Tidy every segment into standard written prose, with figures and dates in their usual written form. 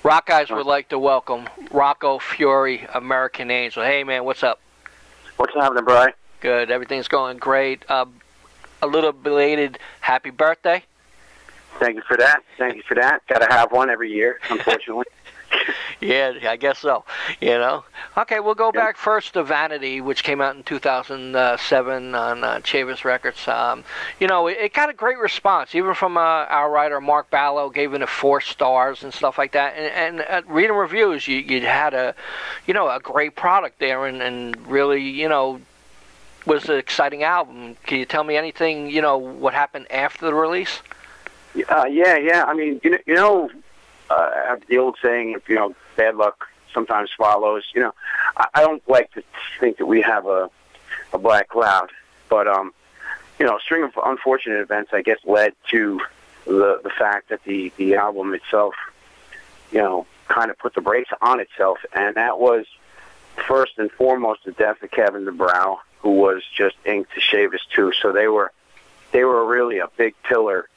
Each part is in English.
Rockeyez would like to welcome Rocco Fury, American Angel. Hey, man, what's up? What's happening, Brian? Good. Everything's going great. A little belated happy birthday. Thank you for that. Thank you for that. Got to have one every year, unfortunately. Yeah, I guess so. You know. Okay, we'll go back first to Vanity, which came out in 2007 on Chavis Records. You know, it got a great response, even from our writer Mark Ballo, gave it 4 stars and stuff like that. And reading reviews, you had a great product there, and really, was an exciting album. Can you tell me anything, what happened after the release? Yeah. I mean, I have the old saying, bad luck sometimes follows. I don't like to think that we have a black cloud, but a string of unfortunate events, I guess, led to the fact that the album itself, kind of put the brakes on itself, and that was first and foremost the death of Kevin DeBrow, who was just inked to Chavis too. So they were really a big pillar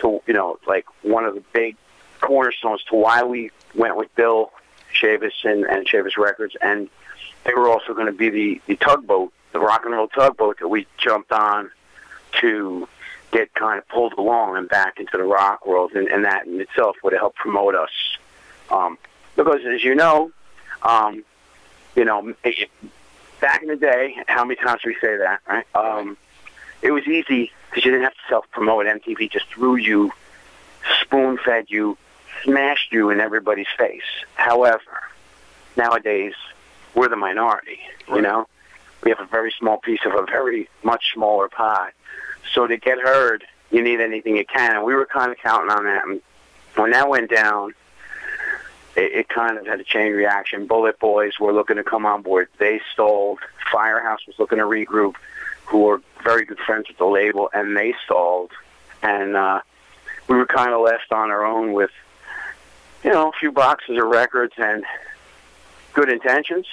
to like one of the big cornerstones to why we went with Bill Chavis and Chavis Records, and they were also going to be the tugboat, the rock and roll tugboat that we jumped on to get kind of pulled along and back into the rock world, and that in itself would have helped promote us. Because as you know, back in the day, how many times do we say that, right? It was easy because you didn't have to self-promote. MTV just threw you, spoon-fed you, smashed you in everybody's face. However, nowadays, we're the minority, right. We have a very small piece of a very much smaller pie. So to get heard, you need anything you can. And we were kind of counting on that. And when that went down, it kind of had a chain reaction. Bullet Boys were looking to come on board. They stalled. Firehouse was looking to regroup, who were very good friends with the label, and they stalled. And we were kind of left on our own with, a few boxes of records and good intentions,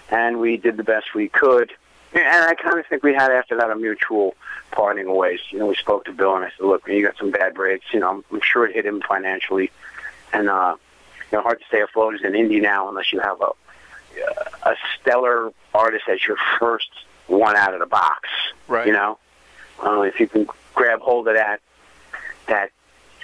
and we did the best we could. And I kind of think we had, after that, a mutual parting of ways. We spoke to Bill, and I said, look, you got some bad breaks. I'm sure it hit him financially. And, hard to stay afloat as an indie now unless you have a stellar artist as your first one out of the box. Right. If you can grab hold of that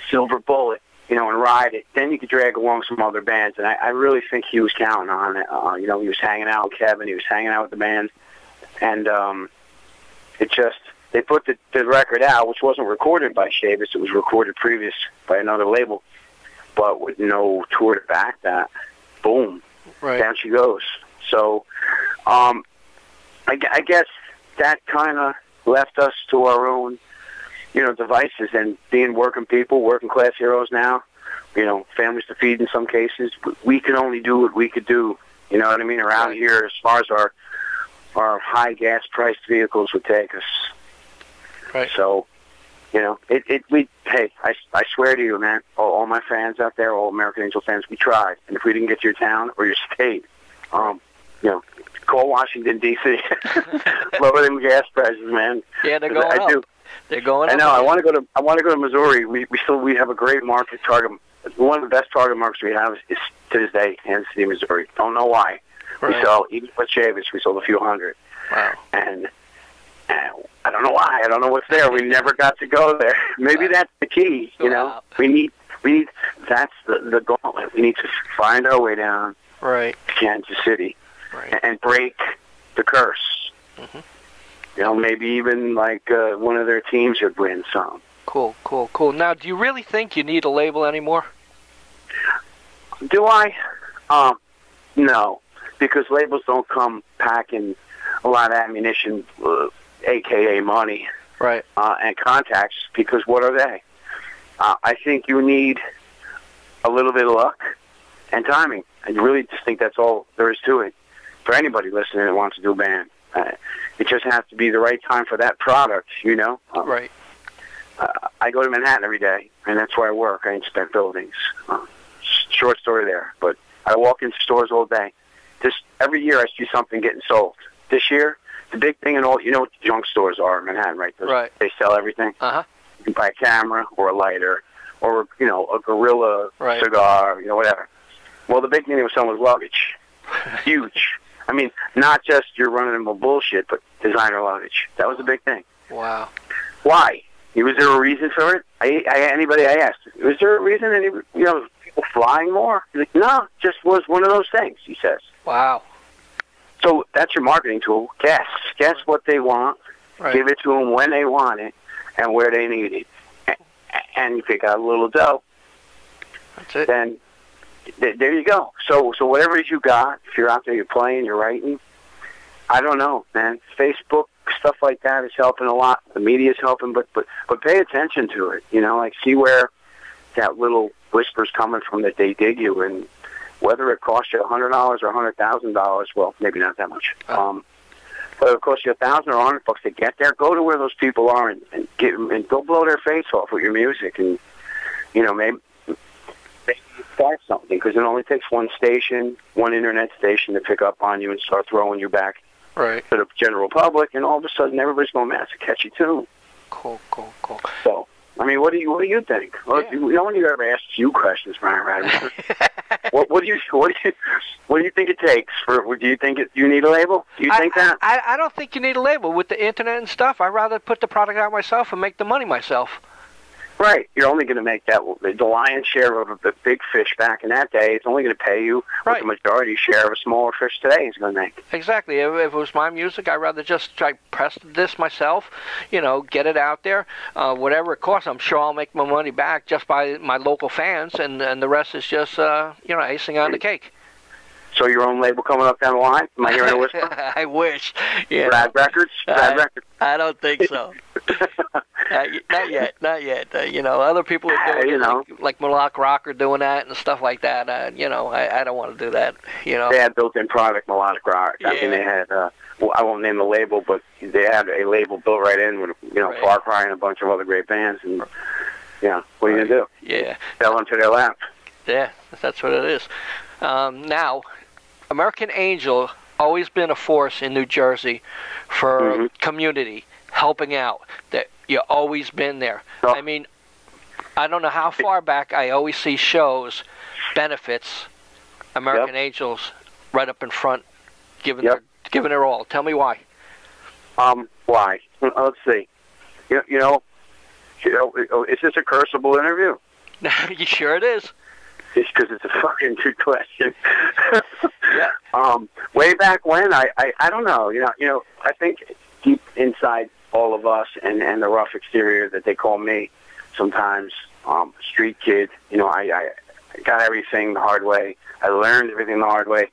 silver bullet, and ride it, then you could drag along some other bands. And I really think he was counting on it. He was hanging out with Kevin. He was hanging out with the band. And they put the record out, which wasn't recorded by Chavis. It was recorded previous by another label, but with no tour to back that. Boom. Right. Down she goes. So I guess that kind of left us to our own devices, and being working people, working class heroes now, families to feed in some cases. We can only do what we could do, you know what I mean, around here as far as our high gas priced vehicles would take us. Right. So, I swear to you, man, all my fans out there, all American Angel fans, we tried. And if we didn't get to your town or your state, call Washington, D.C. Lower them gas prices, man. Yeah, they're going up. They're going up. I know. I want to go to Missouri. We have a great market target. One of the best target markets we have is to this day, Kansas City, Missouri. Don't know why. Right. We sell, even with Chavis, we sold a few hundred. Wow. And I don't know why. I don't know what's there. We never got to go there. Maybe that's the key. Wow. We need. That's the gauntlet. We need to find our way down to Kansas City, and break the curse. Maybe even like one of their teams would win some. Cool. Now, do you really think you need a label anymore? Do I? No, because labels don't come packing a lot of ammunition, a.k.a. money, and contacts, because what are they? I think you need a little bit of luck and timing. I really just think that's all there is to it. For anybody listening that wants to do a band, it just has to be the right time for that product, Right. I go to Manhattan every day, and that's where I work. I inspect buildings. Short story there, but I walk into stores all day. Just every year I see something getting sold. This year, the big thing in all, what the junk stores are in Manhattan, right? Right. They sell everything. Uh-huh. You can buy a camera or a lighter or a Gorilla right. cigar, whatever. Well, the big thing they were selling was luggage. Huge. I mean, not just your run-of-the-mill bullshit, but designer luggage. That was the big thing. Wow. Why? Was there a reason for it? Anybody I asked, was there a reason? People flying more? He's like, no, just was one of those things, he says. Wow. So that's your marketing tool. Guess what they want. Right. Give it to them when they want it and where they need it. And if you got a little dough, that's it. Then there you go. So whatever it is you got, if you're out there, you're playing, you're writing, I don't know, man. Facebook, stuff like that is helping a lot. The media's helping, but pay attention to it. Like see where that little whisper's coming from that they dig you, and whether it costs you $100 or $100,000. Well, maybe not that much. But it costs you $1,000 or $100 to get there. Go to where those people are and go blow their face off with your music, and maybe start something, because it only takes one station, one internet station to pick up on you and start throwing you back right to the general public, and all of a sudden everybody's going mad. It's a catchy tune. Cool. So, I mean, what do you think? Well, no one ever asked you questions, Brian Rademacher. what do you think it takes for? Do you think you need a label? Do you think that? I don't think you need a label with the internet and stuff. I'd rather put the product out myself and make the money myself. Right. You're only going to make that the lion's share of the big fish back in that day. It's only going to pay you what the majority share of a smaller fish today is going to make. Exactly. If it was my music, I'd rather just try press this myself, get it out there. Whatever it costs, I'm sure I'll make my money back just by my local fans, and the rest is just, icing on the cake. So your own label coming up down the line? Am I hearing a whisper? I wish. Yeah. Brad Records? Records? I don't think so. Not yet. Other people are doing it, like Melodic Rocker doing that and stuff like that. I don't want to do that. They had built-in product, Melodic Rock. Yeah. I mean, they had, I won't name the label, but they had a label built right in with, Far Cry and a bunch of other great bands. And, what are you going to do? Yeah. Fell into their lap. Yeah, that's what it is. Now, American Angel always been a force in New Jersey for community, helping out. That you've always been there. Oh. I mean, I don't know how far back I always see shows, benefits, American Angels right up in front, giving their all. Tell me why. Why? Let's see. Is this a cursable interview? You sure it is? It's because it's a fucking good question. Yeah. Way back when, I don't know. I think deep inside all of us and the rough exterior that they call me sometimes, street kid. I got everything the hard way. I learned everything the hard way.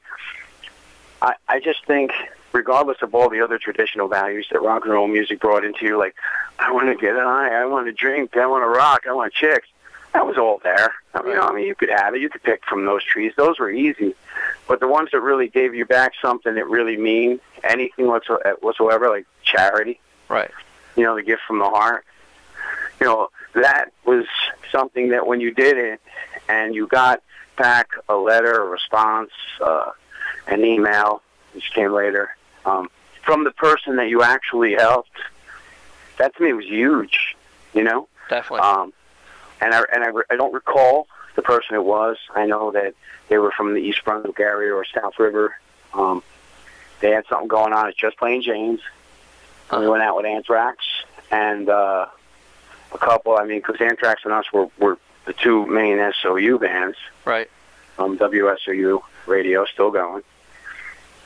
I just think, regardless of all the other traditional values that rock and roll music brought into you, like, I want to get high, I want to drink, I want to rock, I want chicks. That was all there. I mean, you could have it. You could pick from those trees. Those were easy. But the ones that really gave you back something that really mean anything whatsoever, like charity, right? The gift from the heart. That was something that when you did it and you got back a letter, a response, an email, which came later, from the person that you actually helped, that to me was huge. Definitely. And I don't recall the person it was. I know that they were from the East Brunswick area or South River. They had something going on at Just Plain Jane's. We went out with Anthrax and a couple. I mean, because Anthrax and us were the two main SOU bands. Right. WSOU radio, still going.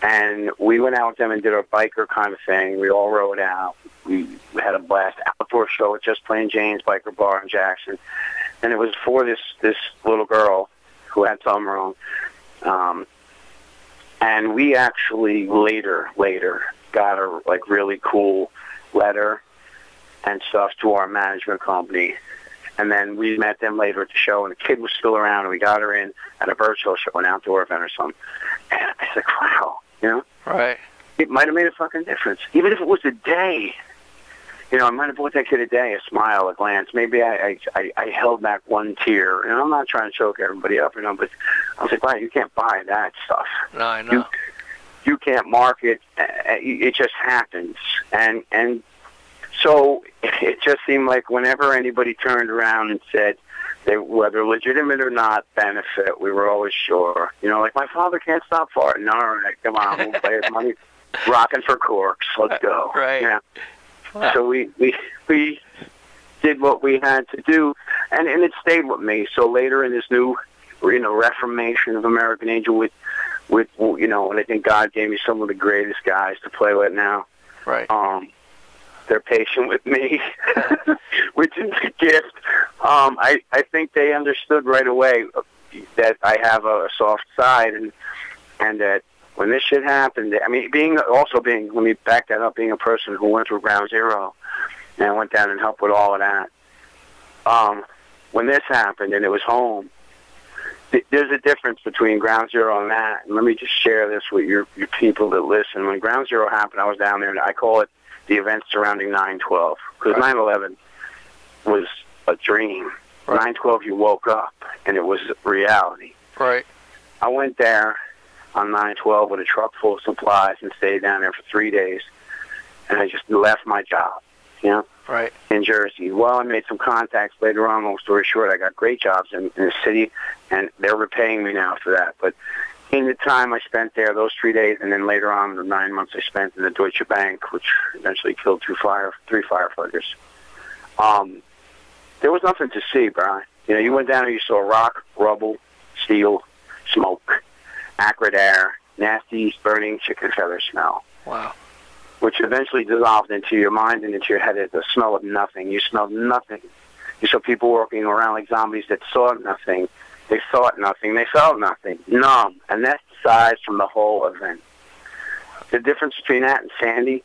And we went out with them and did a biker kind of thing. We all rode out. We had a blast. Outdoor show at Just Plain Jane's Biker Bar in Jackson. And it was for this little girl who had something wrong. And we actually later got a really cool letter and stuff to our management company. And then we met them later at the show, and the kid was still around, and we got her in at a virtual show, an outdoor event or something. And I was like, wow, Right. It might have made a fucking difference. Even if it was a day. I might have bought that kid a day, a smile, a glance. Maybe I held back one tear. And I'm not trying to choke everybody up, but I was like, wow, you can't buy that stuff. No, I know. You can't market. It just happens. And so it just seemed like whenever anybody turned around and said, they, whether legitimate or not, benefit. We were always sure. You know, like, my father can't stop farting. All right, come on, we'll play his money. Rocking for corks. Let's go. Right. Yeah. Wow. So we did what we had to do, and it stayed with me. So later in this new, reformation of American Angel with and I think God gave me some of the greatest guys to play with now. Right. They're patient with me, which is a gift. I think they understood right away that I have a soft side, and that when this shit happened, I mean, let me back that up, being a person who went through Ground Zero and went down and helped with all of that. When this happened and it was home, there's a difference between Ground Zero and that. And let me just share this with your people that listen. When Ground Zero happened, I was down there, and I call it the events surrounding 9/12, because 9/11 was a dream. Right. 9/12, you woke up, and it was reality. Right. I went there on 9/12 with a truck full of supplies and stayed down there for 3 days, and I just left my job, right, in Jersey. Well, I made some contacts later on. Long story short, I got great jobs in the city, and they're repaying me now for that. But in the time I spent there, those 3 days, and then later on, the 9 months I spent in the Deutsche Bank, which eventually killed three firefighters, there was nothing to see, Brian. You went down and you saw rock, rubble, steel, smoke, acrid air, nasty, burning chicken feather smell. Wow. Which eventually dissolved into your mind and into your head as the smell of nothing. You smelled nothing. You saw people walking around like zombies that saw nothing. They thought nothing. They felt nothing. Numb. And that's the size from the whole event. The difference between that and Sandy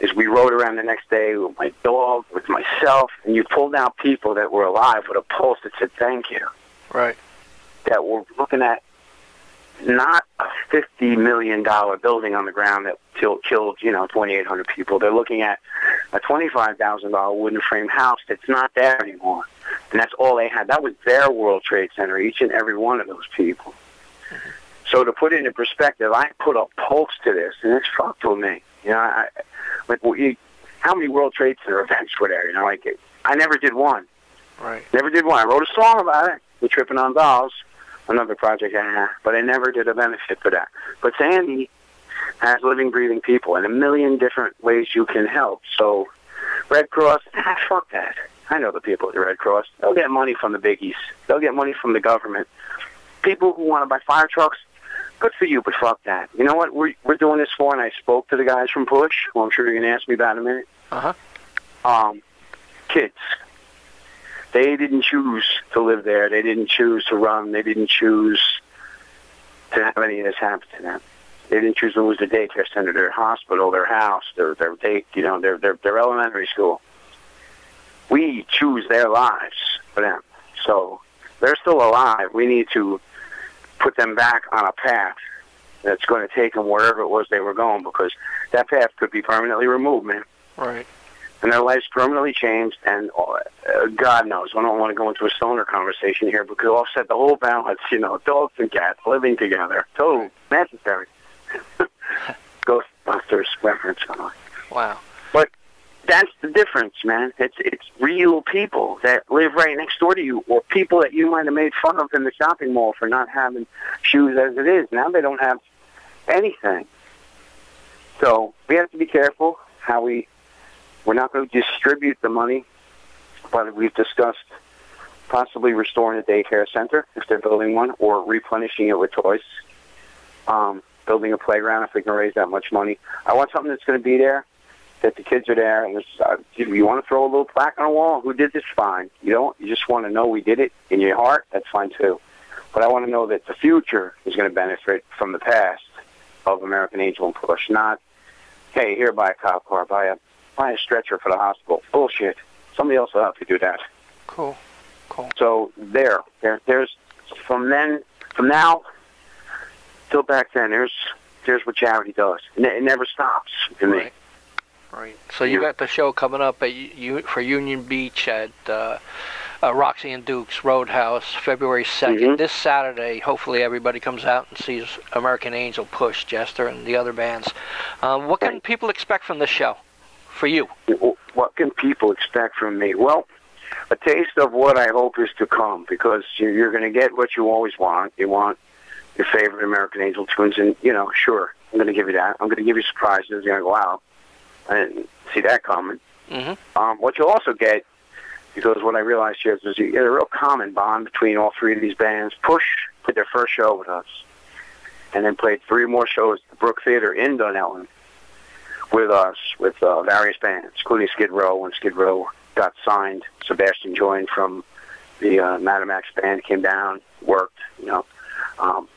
is we rode around the next day with my dog, with myself, and you pulled out people that were alive with a pulse that said thank you. Right. That were looking at not a $50 million building on the ground that killed 2,800 people. They're looking at a $25,000 wooden frame house that's not there anymore. And that's all they had. That was their World Trade Center, each and every one of those people. Mm-hmm. So to put it into perspective, I put a pulse to this, and it's fucked with me. How many World Trade Center events were there? I never did one. Right. Never did one. I wrote a song about it, with Tripping on Dolls, another project I had, but I never did a benefit for that. But Sandy has living, breathing people in a million different ways you can help. So Red Cross, fuck that. I know the people at the Red Cross. They'll get money from the biggies. They'll get money from the government. People who want to buy fire trucks, good for you, but fuck that. You know what we're doing this for? And I spoke to the guys from Push, who I'm sure you're going to ask me about in a minute. Uh-huh. Kids. They didn't choose to live there. They didn't choose to run. They didn't choose to have any of this happen to them. They didn't choose to lose their daycare center, their hospital, their house, their elementary school. We choose their lives for them. So they're still alive. We need to put them back on a path that's going to take them wherever it was they were going, because that path could be permanently removed, man. Right. And their life's permanently changed, and God knows, I don't want to go into a stoner conversation here, because I'll set the whole balance, dogs and cats living together. Totally necessary. Ghostbusters reference. Wow. But that's the difference, man. It's real people that live right next door to you, or people that you might have made fun of in the shopping mall for not having shoes as it is. Now they don't have anything. So we have to be careful how we're not going to distribute the money, but we've discussed possibly restoring a daycare center if they're building one, or replenishing it with toys. Building a playground if we can raise that much money. I want something that's going to be there, that the kids are there, and you want to throw a little plaque on a wall? Who did this? Fine. You don't. You just want to know we did it in your heart? That's fine too. But I want to know that the future is going to benefit from the past of American Angel and Push. Not, hey, here, buy a cop car, buy a stretcher for the hospital. Bullshit. Somebody else will help you do that. Cool. So there's from now till back then, there's what charity does. It never stops for me. Right. So you got the show coming up for Union Beach at Roxy and Duke's Roadhouse, February 2nd. Mm-hmm. This Saturday, hopefully everybody comes out and sees American Angel, Push, Jester, and the other bands. What can people expect from this show for you? What can people expect from me? Well, a taste of what I hope is to come, because you're going to get what you always want. You want your favorite American Angel tunes, and, sure, I'm going to give you that. I'm going to give you surprises. You're going to go, wow, I didn't see that coming. Mm-hmm. What you'll also get, because what I realized here is you get a real common bond between all three of these bands. Push did their first show with us, and then played 3 more shows at the Brook Theater in Dunellen with us, with various bands, including Skid Row. When Skid Row got signed, Sebastian joined from the Rademacher band, came down, worked,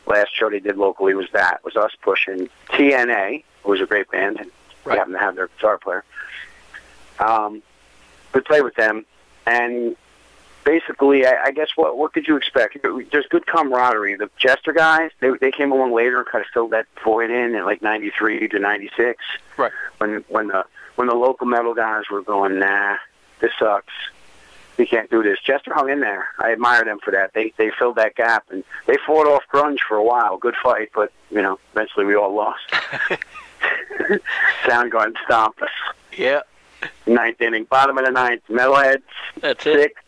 last show they did locally was us pushing TNA, who was a great band, and we happened to have their guitar player. We played with them, and basically, I guess what could you expect? There's good camaraderie. The Jester guys, they came along later and kind of filled that void in like 93 to 96. Right. When the local metal guys were going, nah, this sucks. We can't do this. Jester hung in there. I admire them for that. They filled that gap, and they fought off grunge for a while. Good fight, but eventually we all lost. Soundgarden stomped us. Yeah. 9th inning, bottom of the 9th. Metalheads. That's it. 6.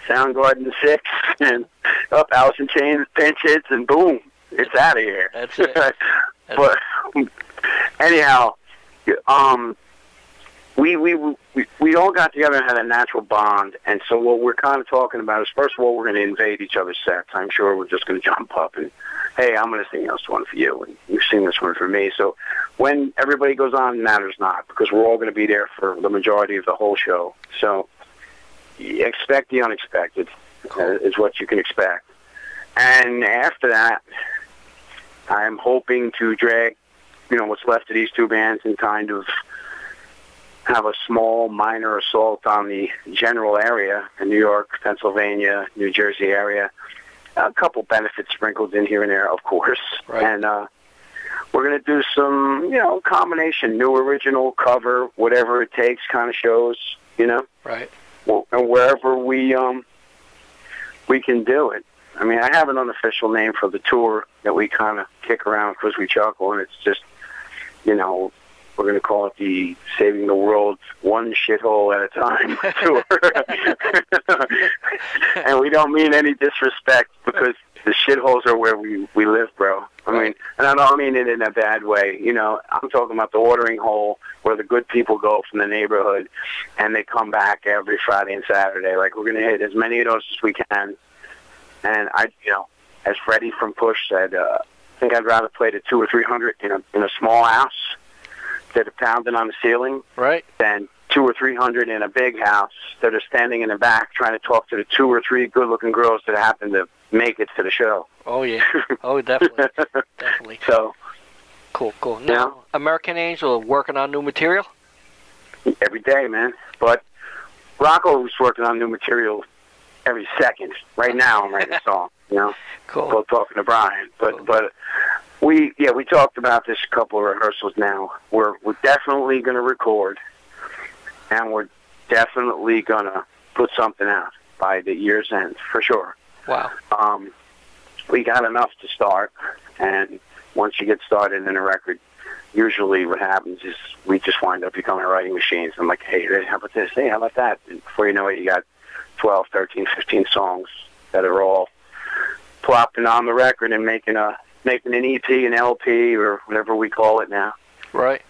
Soundgarden 6, and up Alice in Chains pinch hits, and boom, it's out of here. That's it. But anyhow, we all got together and had a natural bond, and so what we're kind of talking about is, first of all, we're going to invade each other's sets. I'm sure we're just going to jump up and, hey, I'm going to sing this one for you, and you sing this one for me. So when everybody goes on, it matters not, because we're all going to be there for the majority of the whole show. So expect the unexpected is what you can expect. And after that, I'm hoping to drag, what's left of these 2 bands and kind of have a small, minor assault on the general area, the New York, Pennsylvania, New Jersey area. A couple benefits sprinkled in here and there, of course. Right. And we're going to do some, combination, new original, cover, whatever it takes kind of shows, Right. Well, and wherever we can do it. I mean, I have an unofficial name for the tour that we kind of kick around because we chuckle, and it's just, we're going to call it the Saving the World One Shithole at a Time tour. And we don't mean any disrespect, because the shitholes are where we live, bro. I mean, and I don't mean it in a bad way. I'm talking about the watering hole where the good people go from the neighborhood, and they come back every Friday and Saturday. Like, we're going to hit as many of those as we can. And as Freddie from Push said, I think I'd rather play to 200 or 300 in a small house that are pounding on the ceiling, right, than 200 or 300 in a big house that are standing in the back trying to talk to the 2 or 3 good-looking girls that happen to make it to the show. Oh, yeah. Oh, definitely. Definitely. So, cool. Now, American Angel working on new material? Every day, man. But Rocco's working on new material every second. Right now, I'm writing a song, Cool. Both talking to Brian. But we talked about this a couple of rehearsals now. We're definitely going to record, and we're definitely going to put something out by the year's end, for sure. Wow. We got enough to start, and once you get started in a record, usually what happens is we just wind up becoming writing machines. I'm like, hey, how about this? Hey, how about that? And before you know it, you got 12, 13, 15 songs that are all plopping on the record and making an EP, an LP, or whatever we call it now. Right.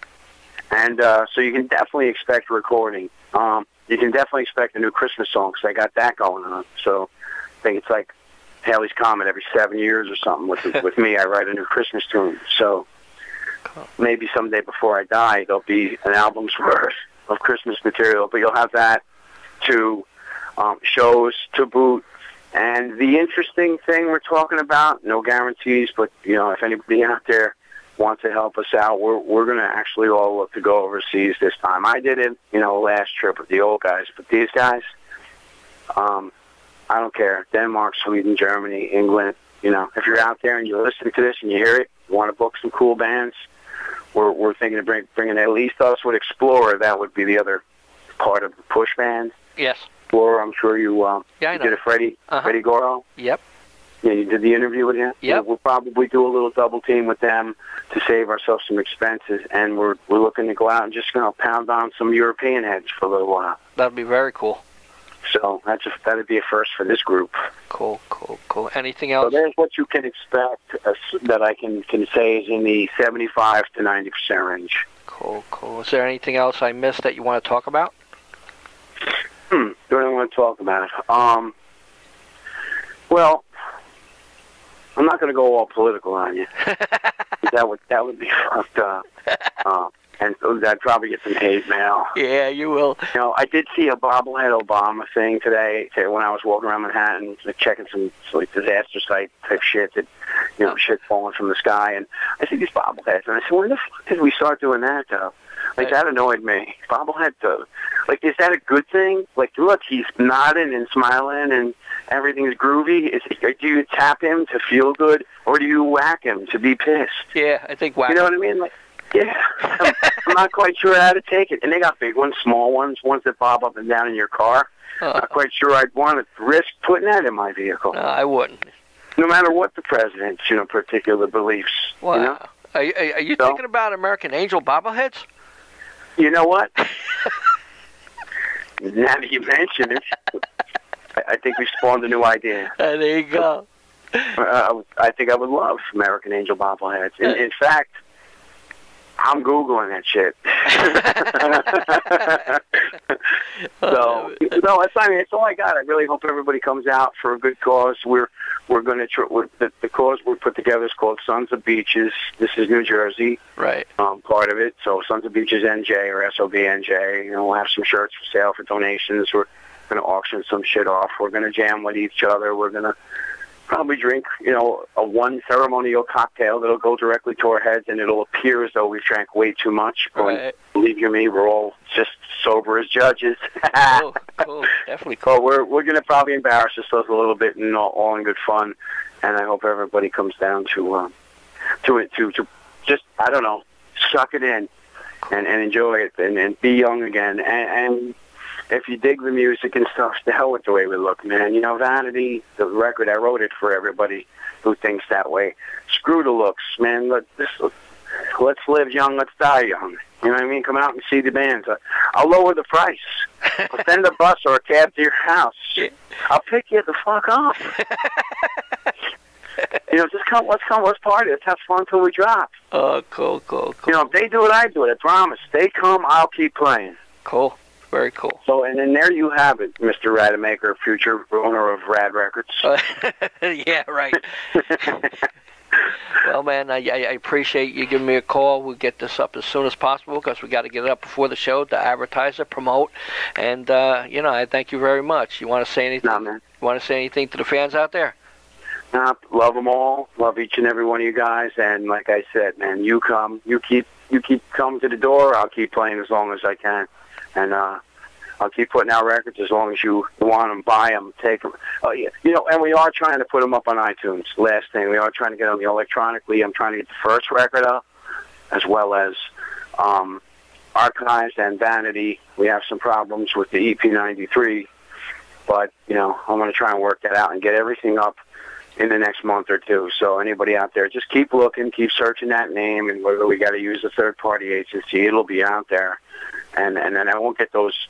And so you can definitely expect recording. You can definitely expect a new Christmas song, because I got that going on. So I think it's like Haley's Comet every 7 years or something. With me, I write a new Christmas tune. So maybe someday before I die, there'll be an album's worth of Christmas material. But you'll have that to shows to boot. And the interesting thing we're talking about, no guarantees, but, if anybody out there wants to help us out, we're going to actually all look to go overseas this time. I did it, last trip with the old guys, but these guys, I don't care. Denmark, Sweden, Germany, England, if you're out there and you're listening to this and you hear it, you want to book some cool bands, we're thinking of bringing at least us with Explorer. That would be the other part of the Push band. Yes. Explorer, I'm sure you I know. did a Freddie Goro. Yep. Yeah, you did the interview with him? Yep. We'll probably do a little double team with them to save ourselves some expenses, and we're looking to go out and just pound on some European heads for a little while. That'd be very cool. So that'd be a first for this group. Cool. Anything else? So there's what you can expect that I can say is in the 75 to 90% range. Cool. Is there anything else I missed that you want to talk about? What do I want to talk about? Well, I'm not going to go all political on you. That would be fucked up. And I'd probably get some hate mail. Yeah, you will. You know, I did see a bobblehead Obama thing today when I was walking around Manhattan, checking some like disaster site type shit that, you know, shit falling from the sky. And I see these bobbleheads, and I said, when the fuck did we start doing that, though? Like, that annoyed me. Bobblehead, though. Like, is that a good thing? Like, look, he's nodding and smiling and everything's groovy. Do you tap him to feel good, or do you whack him to be pissed? Yeah, I think whack. You know what I mean? Like, yeah, I'm not quite sure how to take it. And they got big ones, small ones that bob up and down in your car. Not quite sure I'd want to risk putting that in my vehicle. No, I wouldn't. No matter what the president's, particular beliefs. Wow. You know? Are you thinking about American Angel bobbleheads? You know what? Now that you mention it, I think we spawned a new idea. There you go. I think I would love American Angel bobbleheads. In fact, I'm Googling that shit. So, no, it's all I got. I really hope everybody comes out for a good cause. We're going to the cause we put together is called Sons of Beaches. This is New Jersey, right? Part of it. So Sons of Beaches NJ or SOBNJ. We'll have some shirts for sale for donations. We're going to auction some shit off. We're going to jam with each other. We're going to probably drink, a one ceremonial cocktail that'll go directly to our heads, and it'll appear as though we've drank way too much. Right. Believe you me, we're all just sober as judges. Cool. Definitely cool. But we're going to probably embarrass ourselves a little bit, and all in good fun. And I hope everybody comes down to just, I don't know, suck it in and enjoy it and be young again. And if you dig the music and stuff, the hell with the way we look, man. Vanity, the record, I wrote it for everybody who thinks that way. Screw the looks, man. Let's live young, let's die young. You know what I mean? Come out and see the bands. I'll lower the price. I'll send a bus or a cab to your house. I'll pick you the fuck up. Just come. Let's party. Let's have fun till we drop. Oh, cool. If they do it, I do it. I promise. They come, I'll keep playing. Cool. Very cool. So, and then there you have it, Mr. Rademacher, future owner of Rad Records. Yeah, right. Well, man, I appreciate you giving me a call. We'll get this up as soon as possible because we got to get it up before the show to advertise it, promote, and I thank you very much. You want to say anything? No, man. You want to say anything to the fans out there? Love them all. Love each and every one of you guys. And like I said, man, you come, you keep coming to the door. I'll keep playing as long as I can. And I'll keep putting out records as long as you want them, buy them, take them. Oh, yeah. And we are trying to put them up on iTunes. Last thing, we are trying to get them electronically. I'm trying to get the first record up, as well as Archives and Vanity. We have some problems with the EP93, but I'm going to try and work that out and get everything up in the next month or two. So anybody out there, just keep looking, keep searching that name, and whether we got to use a third-party agency, it'll be out there. And then I won't get those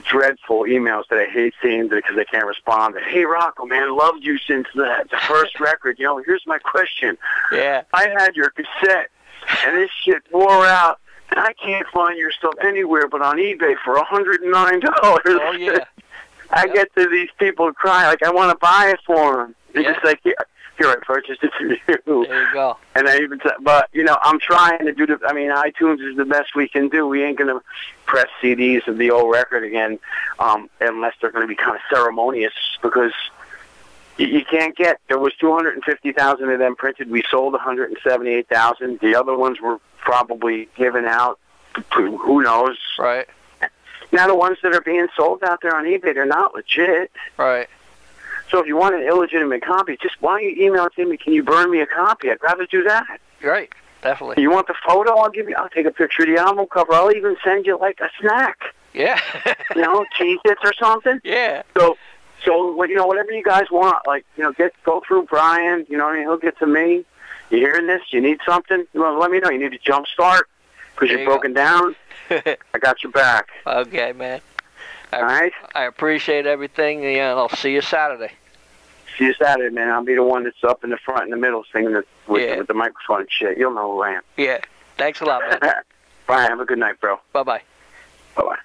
dreadful emails that I hate seeing because they can't respond. Hey, Rocco, man, loved you since the first record. Here's my question. Yeah. I had your cassette, and this shit wore out, and I can't find your stuff anywhere but on eBay for $109. Oh, yeah. I get to these people cry, like, I want to buy it for them. They're just like, here, I purchased it for you. There you go. And I even but, I'm trying to do iTunes is the best we can do. We ain't going to press CDs of the old record again unless they're going to be kind of ceremonious, because you can't get, there was 250,000 of them printed. We sold 178,000. The other ones were probably given out to who knows. Right. Now the ones that are being sold out there on eBay, they're not legit. Right. So if you want an illegitimate copy, just why don't you email it to me? Can you burn me a copy? I'd rather do that. Right, definitely. You want the photo? I'll take a picture of the album cover. I'll even send you like a snack. Yeah. Cheez-Its or something. Yeah. So whatever you guys want, go through Brian. He'll get to me. You hearing this? You need something? Let me know. You need a jump start because you're broken down. I got your back. Okay, man. All right? I appreciate everything, and I'll see you Saturday. See you Saturday, man. I'll be the one that's up in the front, in the middle, singing with the microphone and shit. You'll know who I am. Yeah. Thanks a lot, man. Bye. Have a good night, bro. Bye-bye. Bye-bye.